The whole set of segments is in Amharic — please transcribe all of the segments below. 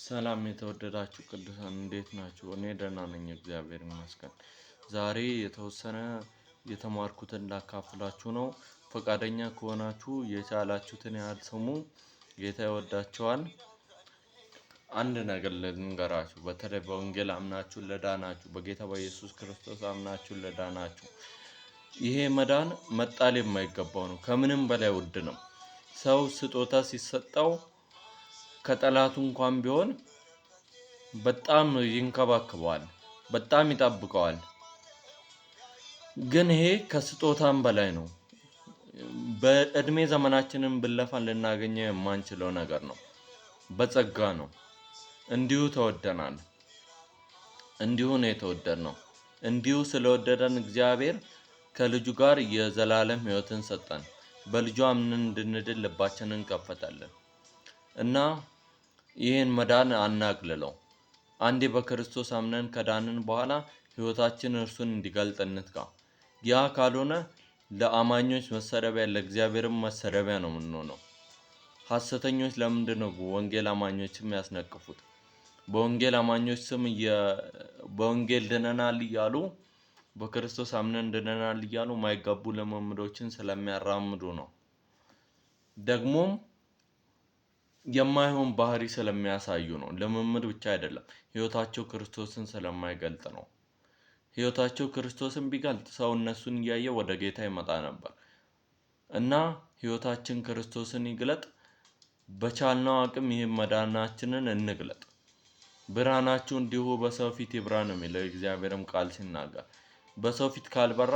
ሰላም የተወደዳችሁ ቅዱሳን እንዴት ናችሁ? እኔ ደህና ነኝ፣ እግዚአብሔር ይመስገን። ዛሬ የተወሰነ የተማርኩትን ላካፍላችሁ ነው። ፈቃደኛ ከሆናችሁ የቻላችሁትን ያህል ስሙ። ጌታ ይወዳችኋል። አንድ ነገር ልንገራችሁ። በተለይ በወንጌል አምናችሁ ለዳናችሁ፣ በጌታ በኢየሱስ ክርስቶስ አምናችሁ ለዳናችሁ፣ ይሄ መዳን መጣል የማይገባው ነው። ከምንም በላይ ውድ ነው። ሰው ስጦታ ሲሰጠው ከጠላቱ እንኳን ቢሆን በጣም ይንከባከበዋል፣ በጣም ይጠብቀዋል። ግን ይሄ ከስጦታም በላይ ነው። በእድሜ ዘመናችንን ብንለፋ ልናገኘው የማንችለው ነገር ነው። በጸጋ ነው። እንዲሁ ተወደናል። እንዲሁ ነው የተወደድነው። እንዲሁ ስለወደደን እግዚአብሔር ከልጁ ጋር የዘላለም ሕይወትን ሰጠን። በልጁ አምነን እንድንድን ልባችንን ከፈተልን እና ይህን መዳን አናቅልለው። አንዴ በክርስቶስ አምነን ከዳንን በኋላ ሕይወታችን እርሱን እንዲገልጥ እንትጋ። ያ ካልሆነ ለአማኞች መሰረቢያ፣ ለእግዚአብሔርም መሰረቢያ ነው የምንሆነው። ሐሰተኞች ለምንድን ነው ወንጌል አማኞችም ያስነቅፉት? በወንጌል አማኞች ስም በወንጌል ድነናል እያሉ፣ በክርስቶስ አምነን ድነናል እያሉ ማይገቡ ልምምዶችን ስለሚያራምዱ ነው። ደግሞም የማይሆን ባህሪ ስለሚያሳዩ ነው። ልምምድ ብቻ አይደለም፣ ሕይወታቸው ክርስቶስን ስለማይገልጥ ነው። ሕይወታቸው ክርስቶስን ቢገልጥ ሰው እነሱን እያየ ወደ ጌታ ይመጣ ነበር እና ሕይወታችን ክርስቶስን ይግለጥ። በቻልነው አቅም ይህን መዳናችንን እንግለጥ። ብርሃናችሁ እንዲሁ በሰው ፊት ይብራ ነው የሚለው እግዚአብሔርም ቃል ሲናገር። በሰው ፊት ካልበራ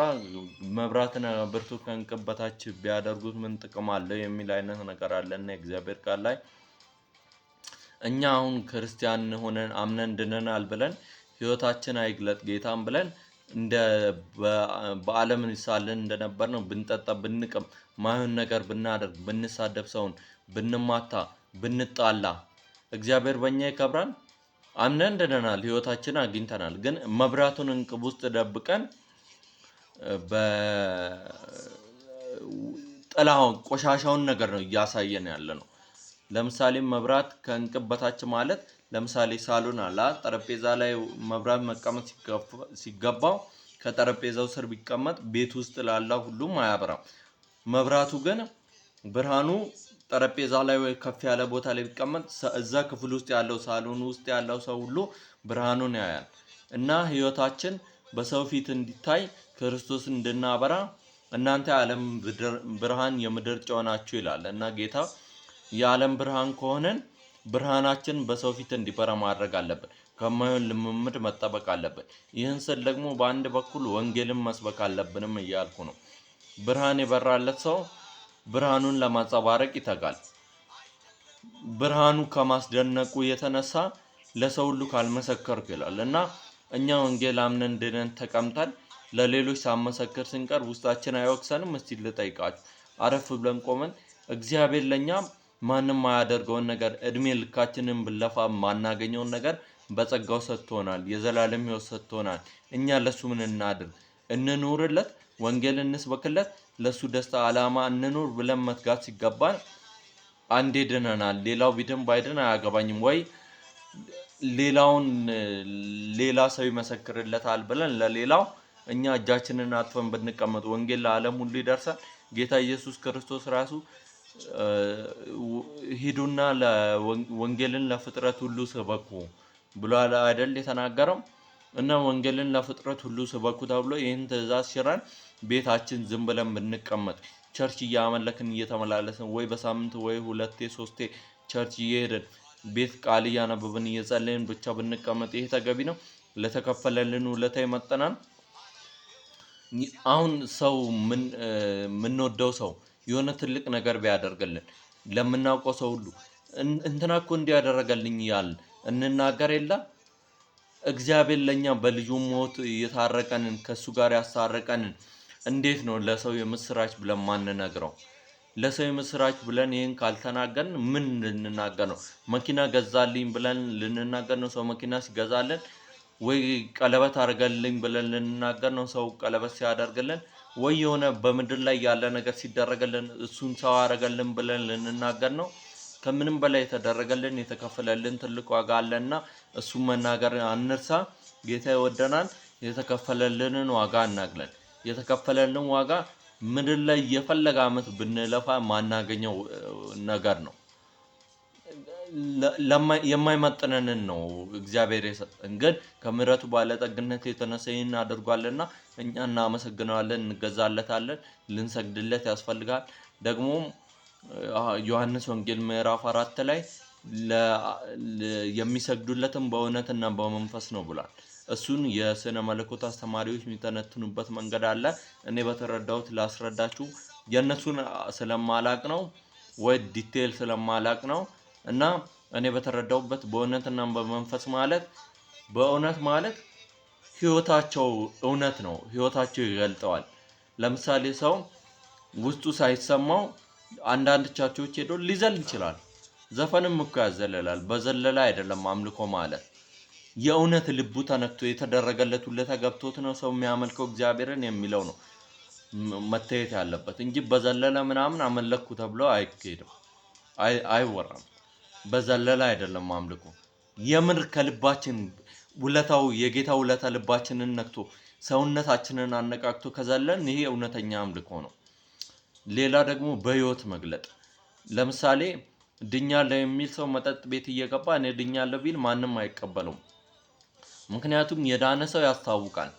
መብራትን ብርቱ ከእንቅብ በታች ቢያደርጉት ምን ጥቅም አለው የሚል አይነት ነገር አለና እግዚአብሔር ቃል ላይ እኛ አሁን ክርስቲያን ሆነን አምነን ድነናል ብለን ሕይወታችን አይግለጥ ጌታን ብለን እንደ በዓለም ሳለን እንደነበር ነው ብንጠጣ፣ ብንቅም፣ ማይሆን ነገር ብናደርግ፣ ብንሳደብ፣ ሰውን ብንማታ፣ ብንጣላ እግዚአብሔር በእኛ ይከብራል? አምነን ድነናል፣ ሕይወታችን አግኝተናል። ግን መብራቱን እንቅብ ውስጥ ደብቀን በጥላውን ቆሻሻውን ነገር ነው እያሳየን ያለ ነው። ለምሳሌ መብራት ከእንቅብ በታች ማለት ለምሳሌ ሳሎን አለ፣ ጠረጴዛ ላይ መብራት መቀመጥ ሲገባው ከጠረጴዛው ስር ቢቀመጥ ቤት ውስጥ ላለው ሁሉም አያበራም። መብራቱ ግን ብርሃኑ ጠረጴዛ ላይ ወይ ከፍ ያለ ቦታ ላይ ቢቀመጥ እዛ ክፍል ውስጥ ያለው ሳሎን ውስጥ ያለው ሰው ሁሉ ብርሃኑን ያያል። እና ሕይወታችን በሰው ፊት እንዲታይ ክርስቶስን እንድናበራ እናንተ የዓለም ብርሃን የምድር ጨው ናችሁ ይላል እና ጌታ የዓለም ብርሃን ከሆነን ብርሃናችን በሰው ፊት እንዲበራ ማድረግ አለብን። ከማይሆን ልምምድ መጠበቅ አለብን። ይህን ስል ደግሞ በአንድ በኩል ወንጌልን መስበክ አለብንም እያልኩ ነው። ብርሃን የበራለት ሰው ብርሃኑን ለማንጸባረቅ ይተጋል። ብርሃኑ ከማስደነቁ የተነሳ ለሰው ሁሉ ካልመሰከርኩ ይላል እና እኛ ወንጌል አምነን ድነን ተቀምጠን ለሌሎች ሳመሰክር ስንቀር ውስጣችን አይወቅሰንም? እስቲ ልጠይቃችሁ። አረፍ ብለን ቆመን እግዚአብሔር ለኛ ማንም ማያደርገውን ነገር እድሜ ልካችንን ብንለፋ ማናገኘውን ነገር በጸጋው ሰጥቶናል። የዘላለም ሕይወት ሰጥቶናል። እኛ ለሱ ምን እናድርግ? እንኑርለት፣ ወንጌል እንስበክለት፣ ለሱ ደስታ ዓላማ እንኑር ብለን መትጋት ሲገባን አንዴ ድነናል፣ ሌላው ቢድን ባይድን አያገባኝም ወይ ሌላውን ሌላ ሰው ይመሰክርለታል ብለን ለሌላው እኛ እጃችንን አጥፈን ብንቀመጥ ወንጌል ለዓለም ሁሉ ይደርሳል። ጌታ ኢየሱስ ክርስቶስ ራሱ ሂዱና ወንጌልን ለፍጥረት ሁሉ ስበኩ ብሎ አይደል የተናገረው? እና ወንጌልን ለፍጥረት ሁሉ ስበኩ ተብሎ ይህን ትእዛዝ ሽረን ቤታችን ዝም ብለን ብንቀመጥ ቸርች እያመለክን እየተመላለስን ወይ በሳምንት ወይ ሁለቴ ሶስቴ ቸርች እየሄድን ቤት ቃል እያነበብን እየጸለይን ብቻ ብንቀመጥ ይሄ ተገቢ ነው? ለተከፈለልን ውለታ ይመጥናል? አሁን ሰው የምንወደው ሰው የሆነ ትልቅ ነገር ቢያደርግልን ለምናውቀው ሰው ሁሉ እንትና እኮ እንዲያደረገልኝ ያል እንናገር የለ? እግዚአብሔር ለኛ በልጁ ሞት የታረቀንን ከሱ ጋር ያሳረቀንን እንዴት ነው ለሰው የምስራች ብለን ማንነግረው? ለሰው የምስራች ብለን ይህን ካልተናገርን ምን ልንናገር ነው? መኪና ገዛልኝ ብለን ልንናገር ነው? ሰው መኪና ሲገዛልን ወይ ቀለበት አድርገልኝ ብለን ልንናገር ነው? ሰው ቀለበት ሲያደርግልን ወይ የሆነ በምድር ላይ ያለ ነገር ሲደረግልን እሱን ሰው አደረገልን ብለን ልንናገር ነው? ከምንም በላይ የተደረገልን የተከፈለልን ትልቅ ዋጋ አለና እሱን መናገር አንርሳ። ጌታ ይወደናል። የተከፈለልንን ዋጋ እናግለን። የተከፈለልን ዋጋ ምድር ላይ የፈለገ ዓመት ብንለፋ ማናገኘው ነገር ነው። የማይመጥነንን ነው እግዚአብሔር የሰጠን፣ ግን ከምሕረቱ ባለጠግነት የተነሳ ይህን አድርጓልና እኛ እናመሰግነዋለን፣ እንገዛለታለን፣ ልንሰግድለት ያስፈልጋል። ደግሞ ዮሐንስ ወንጌል ምዕራፍ 4 ላይ የሚሰግዱለትም በእውነትና በመንፈስ ነው ብሏል። እሱን የስነ መለኮት አስተማሪዎች የሚተነትኑበት መንገድ አለ። እኔ በተረዳሁት ላስረዳችሁ። የእነሱን ስለማላቅ ነው ወይ ዲቴል ስለማላቅ ነው። እና እኔ በተረዳሁበት በእውነትና በመንፈስ ማለት በእውነት ማለት ህይወታቸው እውነት ነው። ህይወታቸው ይገልጠዋል። ለምሳሌ ሰው ውስጡ ሳይሰማው አንዳንድ ቸርቾች ሄዶ ሊዘል ይችላል። ዘፈንም እኮ ያዘለላል። በዘለላ አይደለም አምልኮ ማለት። የእውነት ልቡ ተነክቶ የተደረገለት ውለታ ገብቶት ነው ሰው የሚያመልከው እግዚአብሔርን የሚለው ነው መታየት ያለበት እንጂ በዘለለ ምናምን አመለኩ ተብሎ አይካሄድም፣ አይወራም። በዘለለ አይደለም አምልኮ። የምር ከልባችን ውለታው የጌታ ውለታ ልባችንን ነክቶ ሰውነታችንን አነቃቅቶ ከዘለን ይሄ እውነተኛ አምልኮ ነው። ሌላ ደግሞ በህይወት መግለጥ። ለምሳሌ ድኛለሁ የሚል ሰው መጠጥ ቤት እየገባ እኔ ድኛለሁ ቢል ማንም አይቀበለውም። ምክንያቱም የዳነ ሰው ያስታውቃል።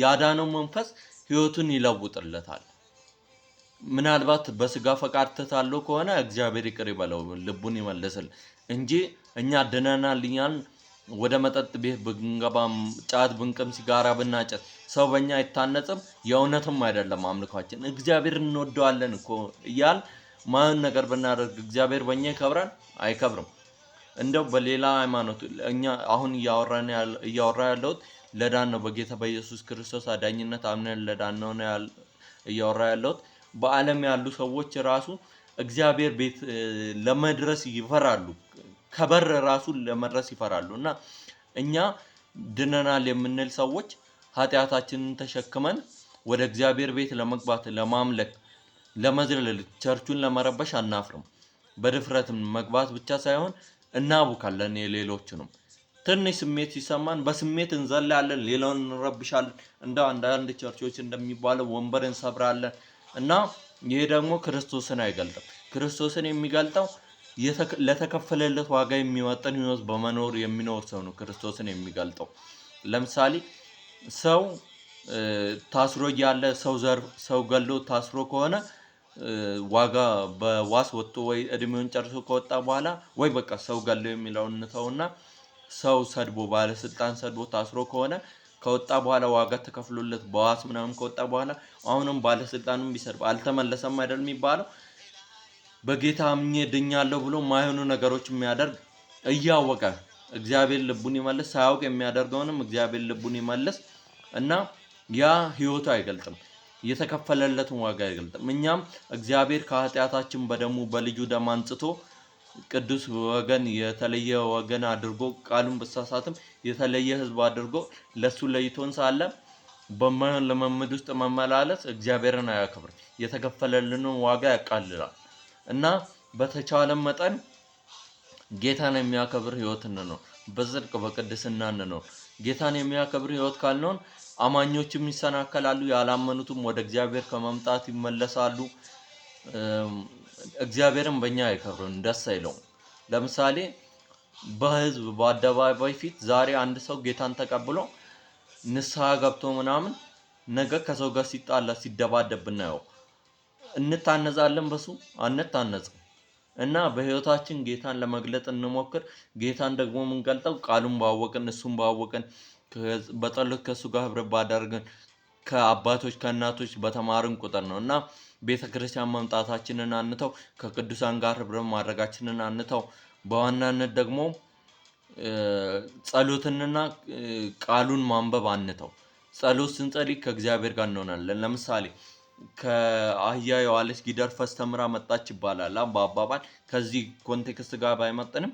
ያዳነው መንፈስ ህይወቱን ይለውጥለታል። ምናልባት በስጋ ፈቃድ ተታሎ ከሆነ እግዚአብሔር ይቅር ይበለው፣ ልቡን ይመልስል እንጂ እኛ ድነናል እኛን ወደ መጠጥ ቤት ብንገባም ጫት ብንቅም ሲጋራ ብናጨስ ሰው በእኛ አይታነጽም። የእውነትም አይደለም አምልኳችን። እግዚአብሔር እንወደዋለን እኮ እያል ማን ነገር ብናደርግ እግዚአብሔር በእኛ ይከብራል? አይከብርም። እንደው በሌላ ሃይማኖት እኛ አሁን እያወራ ያለሁት ለዳን ነው። በጌታ በኢየሱስ ክርስቶስ አዳኝነት አምነን ለዳን ነው እያወራ ያለሁት። በዓለም ያሉ ሰዎች ራሱ እግዚአብሔር ቤት ለመድረስ ይፈራሉ። ከበር ራሱ ለመድረስ ይፈራሉ። እና እኛ ድነናል የምንል ሰዎች ኃጢአታችንን ተሸክመን ወደ እግዚአብሔር ቤት ለመግባት፣ ለማምለክ፣ ለመዝለል፣ ቸርቹን ለመረበሽ አናፍርም። በድፍረትም መግባት ብቻ ሳይሆን እናቡካለን። የሌሎችንም ትንሽ ስሜት ሲሰማን በስሜት እንዘላለን፣ ሌላውን እንረብሻለን። እንደ አንዳንድ ቸርቾች እንደሚባለው ወንበር እንሰብራለን። እና ይሄ ደግሞ ክርስቶስን አይገልጥም። ክርስቶስን የሚገልጠው ለተከፈለለት ዋጋ የሚመጥን ህይወት በመኖር የሚኖር ሰው ነው ክርስቶስን የሚገልጠው። ለምሳሌ ሰው ታስሮ እያለ ሰው ገሎ ታስሮ ከሆነ ዋጋ በዋስ ወጥቶ ወይ እድሜውን ጨርሶ ከወጣ በኋላ ወይ በቃ ሰው ገሎ የሚለውን እንተውና ሰው ሰድቦ ባለስልጣን ሰድቦ ታስሮ ከሆነ ከወጣ በኋላ ዋጋ ተከፍሎለት በዋስ ምናምን ከወጣ በኋላ አሁንም ባለስልጣኑን ቢሰድብ አልተመለሰም አይደል የሚባለው? በጌታ አምኜ ድኛለሁ ብሎ ማይሆኑ ነገሮች የሚያደርግ እያወቀ እግዚአብሔር ልቡን ይመልስ፣ ሳያውቅ የሚያደርገውንም እግዚአብሔር ልቡን ይመልስ። እና ያ ህይወቱ አይገልጥም፣ የተከፈለለትን ዋጋ አይገልጥም። እኛም እግዚአብሔር ከኃጢአታችን በደሙ በልጁ ደም አንጽቶ ቅዱስ ወገን የተለየ ወገን አድርጎ ቃሉን በሳሳትም የተለየ ህዝብ አድርጎ ለሱ ለይቶን ሳለ በመለማመድ ውስጥ መመላለስ እግዚአብሔርን አያከብርም፣ የተከፈለልንን ዋጋ ያቃልላል። እና በተቻለ መጠን ጌታን የሚያከብር ህይወት እንኖር፣ በጽድቅ በቅድስና እንኖር። ጌታን የሚያከብር ህይወት ካልኖር አማኞችም ይሰናከላሉ፣ ያላመኑትም ወደ እግዚአብሔር ከመምጣት ይመለሳሉ። እግዚአብሔርን በእኛ አይከብርም፣ ደስ አይለውም። ለምሳሌ በህዝብ በአደባባይ ፊት ዛሬ አንድ ሰው ጌታን ተቀብሎ ንስሐ ገብቶ ምናምን ነገ ከሰው ጋር ሲጣላ ሲደባደብ ብናየው እንታነጻለን? በሱ አንታነጽም። እና በህይወታችን ጌታን ለመግለጥ እንሞክር። ጌታን ደግሞ የምንገልጠው ቃሉን ባወቅን፣ እሱን ባወቅን፣ በጸሎት ከእሱ ጋር ህብረት ባደረግን፣ ከአባቶች ከእናቶች በተማርን ቁጥር ነው። እና ቤተክርስቲያን መምጣታችንን አንተው፣ ከቅዱሳን ጋር ህብረት ማድረጋችንን አንተው። በዋናነት ደግሞ ጸሎትንና ቃሉን ማንበብ አንተው። ጸሎት ስንጸልይ ከእግዚአብሔር ጋር እንሆናለን። ለምሳሌ ከአህያ የዋለች ጊደር ፈስ ተምራ መጣች ይባላል በአባባል። ከዚህ ኮንቴክስት ጋር ባይመጥንም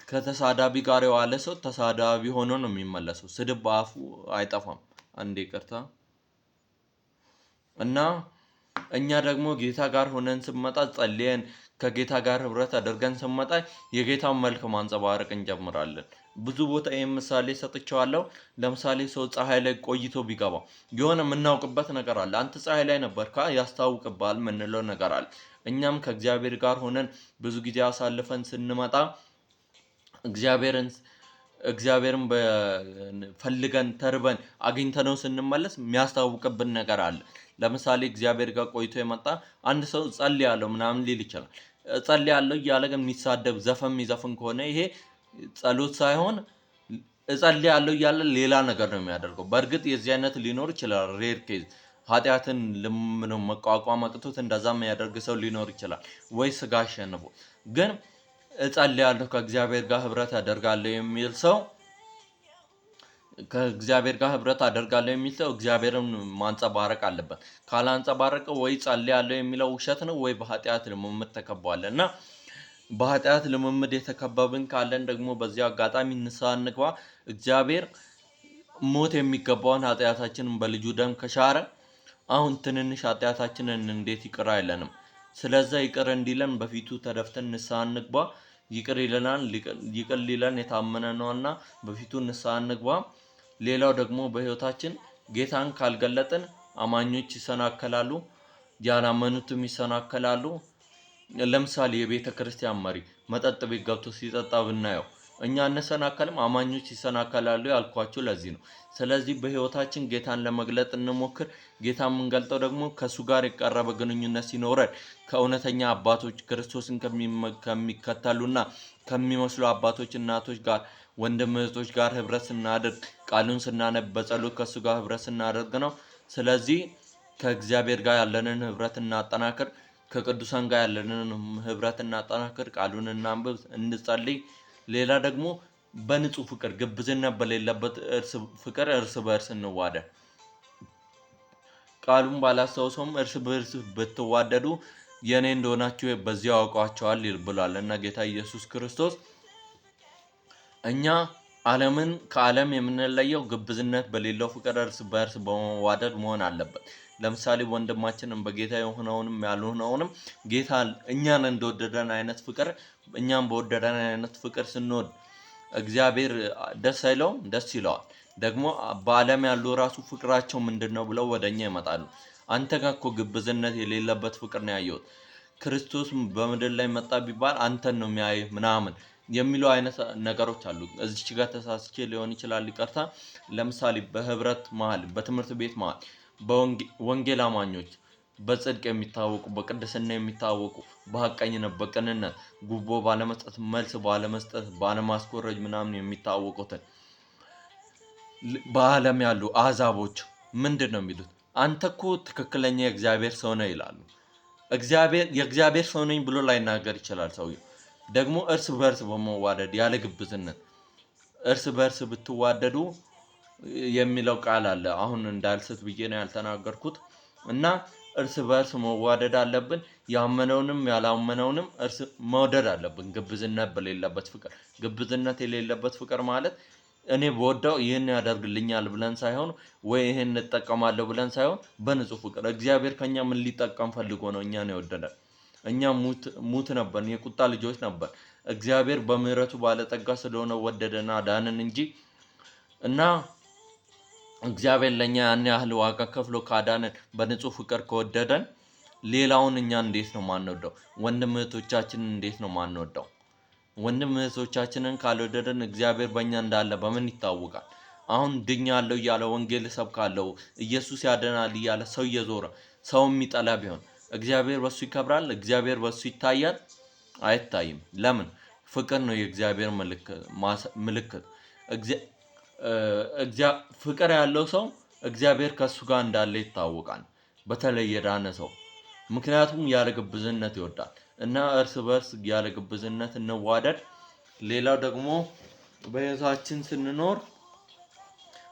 ከተሳዳቢ ጋር የዋለ ሰው ተሳዳቢ ሆኖ ነው የሚመለሰው። ስድብ በአፉ አይጠፋም። አንዴ ይቅርታ። እና እኛ ደግሞ ጌታ ጋር ሆነን ስንመጣ ጸልየን ከጌታ ጋር ህብረት አድርገን ስንመጣ የጌታን መልክ ማንጸባረቅ እንጀምራለን። ብዙ ቦታ ይሄን ምሳሌ ሰጥቼዋለሁ። ለምሳሌ ሰው ፀሐይ ላይ ቆይቶ ቢገባ የሆነ የምናውቅበት ነገር አለ። አንተ ፀሐይ ላይ ነበርካ ያስታውቅብሃል የምንለው ነገር አለ። እኛም ከእግዚአብሔር ጋር ሆነን ብዙ ጊዜ አሳልፈን ስንመጣ እግዚአብሔርን ፈልገን ተርበን አግኝተነው ስንመለስ የሚያስታውቅብን ነገር አለ። ለምሳሌ እግዚአብሔር ጋር ቆይቶ የመጣ አንድ ሰው ጸልያለሁ ምናምን ሊል ይችላል። ጸልያለሁ እያለ ግን የሚሳደብ ዘፈን የሚዘፍን ከሆነ ይሄ ጸሎት ሳይሆን እጸልያለሁ እያለ ሌላ ነገር ነው የሚያደርገው። በእርግጥ የዚህ አይነት ሊኖር ይችላል፣ ሬር ኬዝ ኃጢአትን መቋቋም አቅቶት እንደዛ የሚያደርግ ሰው ሊኖር ይችላል፣ ወይ ስጋ አሸንፎ። ግን እጸልያለሁ ከእግዚአብሔር ጋር ህብረት አደርጋለሁ የሚል ሰው እግዚአብሔርን ማንጸባረቅ አለበት። ካላንጸባረቀ ወይ ጸልያለሁ የሚለው ውሸት ነው ወይ በኃጢአት ልምምድ ተከቧል። እና በኃጢአት ልምምድ የተከበብን ካለን ደግሞ በዚህ አጋጣሚ ንስሐ እንግባ። እግዚአብሔር ሞት የሚገባውን ኃጢአታችንን በልጁ ደም ከሻረ አሁን ትንንሽ ኃጢአታችንን እንዴት ይቅር አይለንም? ስለዛ ይቅር እንዲለን በፊቱ ተደፍተን ንስሐ እንግባ። ይቅር ይለናል። ይቅር ሊለን የታመነ ነውና በፊቱ ንስሐ እንግባ። ሌላው ደግሞ በህይወታችን ጌታን ካልገለጥን አማኞች ይሰናከላሉ፣ ያላመኑትም ይሰናከላሉ። ለምሳሌ የቤተ ክርስቲያን መሪ መጠጥ ቤት ገብቶ ሲጠጣ ብናየው እኛ እንሰናከልም፣ አማኞች ይሰናከላሉ ያልኳችሁ ለዚህ ነው። ስለዚህ በህይወታችን ጌታን ለመግለጥ እንሞክር። ጌታ የምንገልጠው ደግሞ ከእሱ ጋር የቀረበ ግንኙነት ሲኖረን ከእውነተኛ አባቶች ክርስቶስን ከሚከተሉና ከሚመስሉ አባቶች እናቶች ጋር ወንድም እህቶች ጋር ህብረት ስናደርግ ቃሉን ስናነብ በጸሎት ከእሱ ጋር ህብረት ስናደርግ ነው። ስለዚህ ከእግዚአብሔር ጋር ያለንን ህብረት እናጠናክር። ከቅዱሳን ጋር ያለንን ህብረት እናጠናክር። ቃሉን እናንብብ፣ እንጸልይ። ሌላ ደግሞ በንጹህ ፍቅር ግብዝነት በሌለበት ፍቅር እርስ በእርስ እንዋደድ። ቃሉን ባላስታውሰውም እርስ በእርስ ብትዋደዱ የኔ እንደሆናችሁ በዚያው አውቃቸዋል ብሏል እና ጌታ ኢየሱስ ክርስቶስ። እኛ ዓለምን ከዓለም የምንለየው ግብዝነት በሌለው ፍቅር እርስ በእርስ በመዋደድ መሆን አለበት። ለምሳሌ ወንድማችንን በጌታ የሆነውንም ያልሆነውንም ጌታ እኛን እንደወደደን አይነት ፍቅር እኛም በወደደን አይነት ፍቅር ስንወድ እግዚአብሔር ደስ አይለውም? ደስ ይለዋል። ደግሞ በዓለም ያሉ ራሱ ፍቅራቸው ምንድነው ብለው ወደኛ ይመጣሉ። አንተ ጋር እኮ ግብዝነት የሌለበት ፍቅር ነው ያየሁት፣ ክርስቶስ በምድር ላይ መጣ ቢባል አንተን ነው የሚያይ ምናምን የሚለው አይነት ነገሮች አሉ። እዚች ጋር ተሳስቼ ሊሆን ይችላል፣ ይቅርታ። ለምሳሌ በህብረት መሀል፣ በትምህርት ቤት መሀል ወንጌል አማኞች በጽድቅ የሚታወቁ በቅድስና የሚታወቁ በሐቀኝነት በቅንነት ጉቦ ባለመስጠት መልስ ባለመስጠት ባለማስኮረጅ ምናምን የሚታወቁትን በዓለም ያሉ አሕዛቦች ምንድን ነው የሚሉት? አንተ እኮ ትክክለኛ የእግዚአብሔር ሰው ነህ ይላሉ። የእግዚአብሔር ሰው ነኝ ብሎ ላይናገር ይችላል ሰውየው። ደግሞ እርስ በእርስ በመዋደድ ያለ ግብዝነት እርስ በእርስ ብትዋደዱ የሚለው ቃል አለ። አሁን እንዳልስት ብዬ ነው ያልተናገርኩት። እና እርስ በእርስ መዋደድ አለብን። ያመነውንም ያላመነውንም እርስ መውደድ አለብን፣ ግብዝነት በሌለበት ፍቅር። ግብዝነት የሌለበት ፍቅር ማለት እኔ በወዳው ይህን ያደርግልኛል ብለን ሳይሆን ወይ ይህን እንጠቀማለሁ ብለን ሳይሆን በንጹህ ፍቅር። እግዚአብሔር ከኛ ምን ሊጠቀም ፈልጎ ነው እኛን የወደደን? እኛ ሙት ነበርን፣ የቁጣ ልጆች ነበር። እግዚአብሔር በምህረቱ ባለጠጋ ስለሆነ ወደደና ዳንን እንጂ እና እግዚአብሔር ለኛ ያን ያህል ዋጋ ከፍሎ ካዳነን በንጹህ ፍቅር ከወደደን ሌላውን እኛ እንዴት ነው ማንወደው? ወንድም እህቶቻችንን እንዴት ነው ማንወደው? ወንድም እህቶቻችንን ካልወደደን እግዚአብሔር በእኛ እንዳለ በምን ይታወቃል? አሁን ድኛለሁ እያለ ወንጌል እሰብካለሁ ኢየሱስ ያድናል እያለ ሰው እየዞረ ሰው የሚጠላ ቢሆን እግዚአብሔር በሱ ይከብራል? እግዚአብሔር በሱ ይታያል? አይታይም። ለምን? ፍቅር ነው የእግዚአብሔር ምልክት። ፍቅር ያለው ሰው እግዚአብሔር ከሱ ጋር እንዳለ ይታወቃል፣ በተለይ የዳነ ሰው። ምክንያቱም ያለ ግብዝነት ይወዳል። እና እርስ በርስ ያለ ግብዝነት እንዋደድ። ሌላው ደግሞ በህይወታችን ስንኖር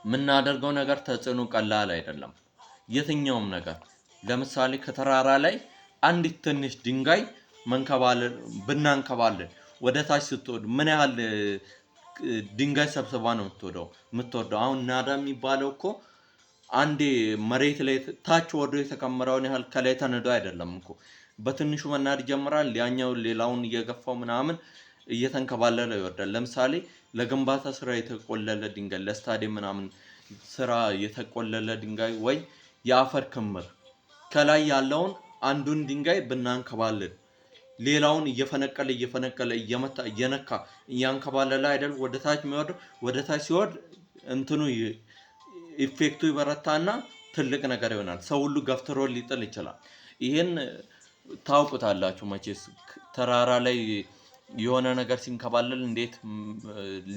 የምናደርገው ነገር ተጽዕኖ ቀላል አይደለም። የትኛውም ነገር ለምሳሌ ከተራራ ላይ አንዲት ትንሽ ድንጋይ ብናንከባለን ወደ ታች ስትወድ ምን ያህል ድንጋይ ሰብስባ ነው የምትወርደው። አሁን ናዳ የሚባለው እኮ አንዴ መሬት ላይ ታች ወርዶ የተከመረውን ያህል ከላይ ተነዶ አይደለም እኮ በትንሹ መናድ ይጀምራል። ያኛው ሌላውን እየገፋው ምናምን እየተንከባለለ ይወርዳል። ለምሳሌ ለግንባታ ስራ የተቆለለ ድንጋይ፣ ለስታዲየም ምናምን ስራ የተቆለለ ድንጋይ ወይ የአፈር ክምር ከላይ ያለውን አንዱን ድንጋይ ብናንከባልል ሌላውን እየፈነቀለ እየመታ እየነካ እያንከባለለ አይደል ወደ ታች የሚወርድ። ወደ ታች ሲወርድ እንትኑ ኢፌክቱ ይበረታና ትልቅ ነገር ይሆናል። ሰው ሁሉ ገፍትሮ ሊጥል ይችላል። ይሄን ታውቁታላችሁ መቼስ ተራራ ላይ የሆነ ነገር ሲንከባለል እንዴት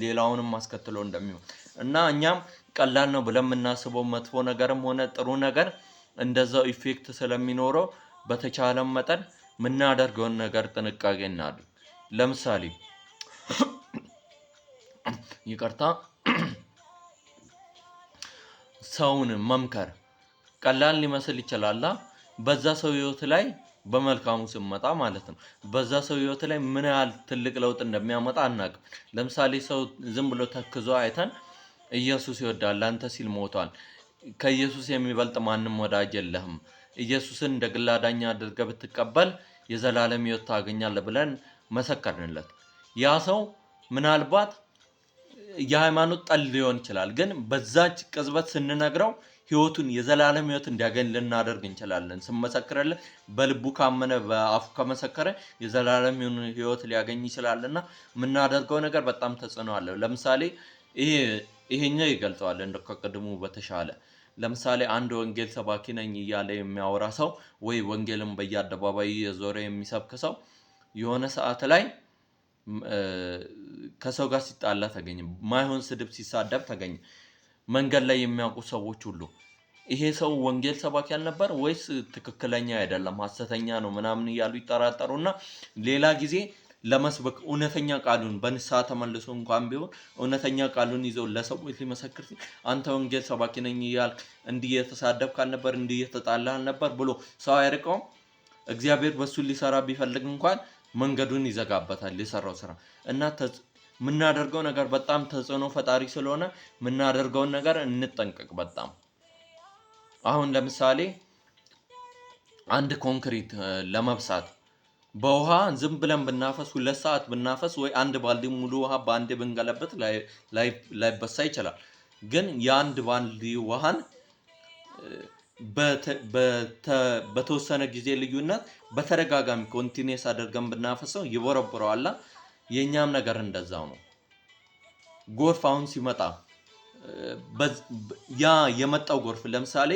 ሌላውንም ማስከትሎ እንደሚሆን እና እኛም ቀላል ነው ብለን የምናስበው መጥፎ ነገርም ሆነ ጥሩ ነገር እንደዛው ኢፌክት ስለሚኖረው በተቻለ መጠን የምናደርገውን ነገር ጥንቃቄ እናድርግ። ለምሳሌ ይቅርታ ሰውን መምከር ቀላል ሊመስል ይችላል። በዛ ሰው ህይወት ላይ በመልካሙ ስመጣ ማለት ነው። በዛ ሰው ህይወት ላይ ምን ያህል ትልቅ ለውጥ እንደሚያመጣ አናውቅም። ለምሳሌ ሰው ዝም ብሎ ተክዞ አይተን ኢየሱስ ይወዳል አንተ ሲል ሞቷል፣ ከኢየሱስ የሚበልጥ ማንም ወዳጅ የለህም፣ ኢየሱስን እንደ ግል አዳኝ አድርገህ ብትቀበል የዘላለም ህይወት ታገኛለህ ብለን መሰከርንለት። ያ ሰው ምናልባት የሃይማኖት ጠል ሊሆን ይችላል፣ ግን በዛች ቅጽበት ስንነግረው ህይወቱን የዘላለም ህይወት እንዲያገኝ ልናደርግ እንችላለን። ስንመሰክርለት በልቡ ካመነ በአፉ ከመሰከረ የዘላለም ህይወት ሊያገኝ ይችላልና የምናደርገው ነገር በጣም ተጽዕኖ አለው። ለምሳሌ ይሄኛው ይገልጸዋል እንደ ከቅድሙ በተሻለ። ለምሳሌ አንድ ወንጌል ሰባኪ ነኝ እያለ የሚያወራ ሰው ወይ ወንጌልን በየአደባባዩ የዞረ የሚሰብክ ሰው የሆነ ሰዓት ላይ ከሰው ጋር ሲጣላ ተገኘ፣ ማይሆን ስድብ ሲሳደብ ተገኘ። መንገድ ላይ የሚያውቁ ሰዎች ሁሉ ይሄ ሰው ወንጌል ሰባኪ አልነበር ወይስ ትክክለኛ አይደለም ሐሰተኛ ነው ምናምን እያሉ ይጠራጠሩና ሌላ ጊዜ ለመስበክ እውነተኛ ቃሉን በንስሐ ተመልሶ እንኳን ቢሆን እውነተኛ ቃሉን ይዘው ለሰዎች ሊመሰክር ሲል አንተ ወንጌል ሰባኪ ነኝ እያልክ እንዲህ እየተሳደብክ አልነበር እንዲህ እየተጣላህ አልነበር ብሎ ሰው አይርቀውም። እግዚአብሔር በሱ ሊሰራ ቢፈልግ እንኳን መንገዱን ይዘጋበታል የሰራው ስራ። እና የምናደርገው ነገር በጣም ተጽዕኖ ፈጣሪ ስለሆነ የምናደርገውን ነገር እንጠንቀቅ በጣም። አሁን ለምሳሌ አንድ ኮንክሪት ለመብሳት በውሃ ዝም ብለን ብናፈስ 2 ሰዓት ብናፈስ ወይ አንድ ባልዲ ሙሉ ውሃ በአንዴ ብንገለበት ላይበሳ ይችላል። ግን የአንድ ባልዲ ውሃን በተወሰነ ጊዜ ልዩነት በተደጋጋሚ ኮንቲኒየስ አድርገን ብናፈሰው ይቦረብረዋል። የኛም ነገር እንደዛው ነው። ጎርፍ አሁን ሲመጣ ያ የመጣው ጎርፍ ለምሳሌ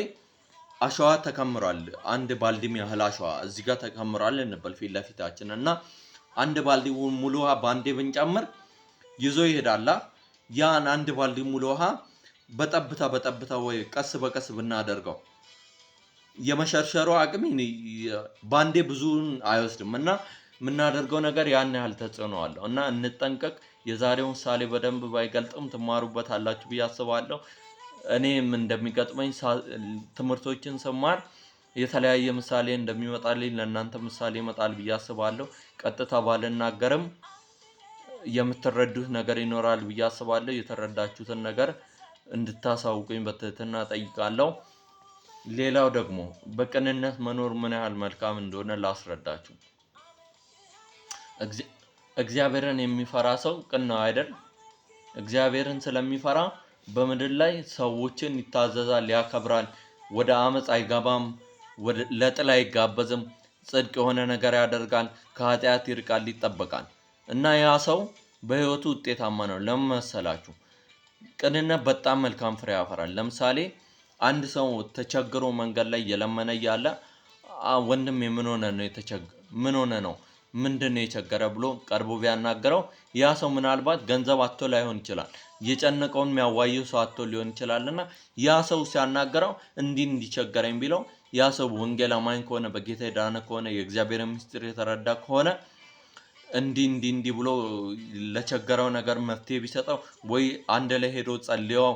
አሸዋ ተከምሯል፣ አንድ ባልዲም ያህል አሸዋ እዚህ ጋር ተከምሯል እንበል ፊት ለፊታችን እና አንድ ባልዲ ሙሉ ውሃ በአንዴ ብንጨምር ይዞ ይሄዳል። ያን አንድ ባልዲ ሙሉ ውሃ በጠብታ ወይ ቀስ በቀስ ብናደርገው የመሸርሸሩ አቅም ባንዴ ብዙን አይወስድም እና የምናደርገው ነገር ያን ያህል ተጽዕኖ አለው እና እንጠንቀቅ። የዛሬውን ምሳሌ በደንብ ባይገልጥም ትማሩበታላችሁ ብዬ አስባለሁ። እኔም እንደሚገጥመኝ ትምህርቶችን ስማር የተለያየ ምሳሌ እንደሚመጣልኝ ለእናንተ ምሳሌ ይመጣል ብዬ አስባለሁ። ቀጥታ ባልናገርም የምትረዱት ነገር ይኖራል ብዬ አስባለሁ። የተረዳችሁትን ነገር እንድታሳውቁኝ በትህትና ጠይቃለሁ። ሌላው ደግሞ በቅንነት መኖር ምን ያህል መልካም እንደሆነ ላስረዳችሁ። እግዚአብሔርን የሚፈራ ሰው ቅን ነው አይደል? እግዚአብሔርን ስለሚፈራ በምድር ላይ ሰዎችን ይታዘዛል፣ ያከብራል፣ ወደ አመጽ አይገባም፣ ለጥል አይጋበዝም፣ ጽድቅ የሆነ ነገር ያደርጋል፣ ከኃጢአት ይርቃል፣ ይጠበቃል እና ያ ሰው በህይወቱ ውጤታማ ነው። ለምን መሰላችሁ? ቅንነት በጣም መልካም ፍሬ ያፈራል። ለምሳሌ አንድ ሰው ተቸግሮ መንገድ ላይ እየለመነ እያለ ወንድሜ ምን ሆነ ነው ምንድነው የቸገረ ብሎ ቀርቦ ቢያናገረው ያ ሰው ምናልባት ገንዘብ አጥቶ ላይሆን ይችላል፣ የጨነቀውን የሚያዋየው ሰው አጥቶ ሊሆን ይችላልና ያ ሰው ሲያናገረው እንዲቸገረኝ ቢለው ያ ሰው ወንጌል አማኝ ከሆነ በጌታ የዳነ ከሆነ የእግዚአብሔር ምስጢር የተረዳ ከሆነ እንዲህ ብሎ ለቸገረው ነገር መፍትሄ ቢሰጠው ወይ አንድ ላይ ሄዶ ጸልየው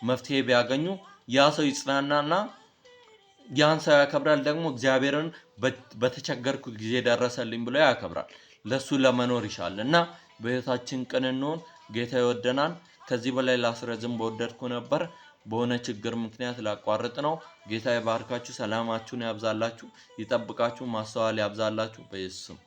መፍትሄ ቢያገኙ ያ ሰው ይጽናናና ያን ሰው ያከብራል። ደግሞ እግዚአብሔርን በተቸገርኩ ጊዜ ደረሰልኝ ብሎ ያከብራል። ለሱ ለመኖር ይሻል እና በህይወታችን ቅን እንሆን። ጌታ ይወደናል። ከዚህ በላይ ላስረዝም በወደድኩ ነበር። በሆነ ችግር ምክንያት ላቋርጥ ነው። ጌታ ይባርካችሁ፣ ሰላማችሁን ያብዛላችሁ፣ ይጠብቃችሁ፣ ማስተዋል ያብዛላችሁ በኢየሱስ ስም።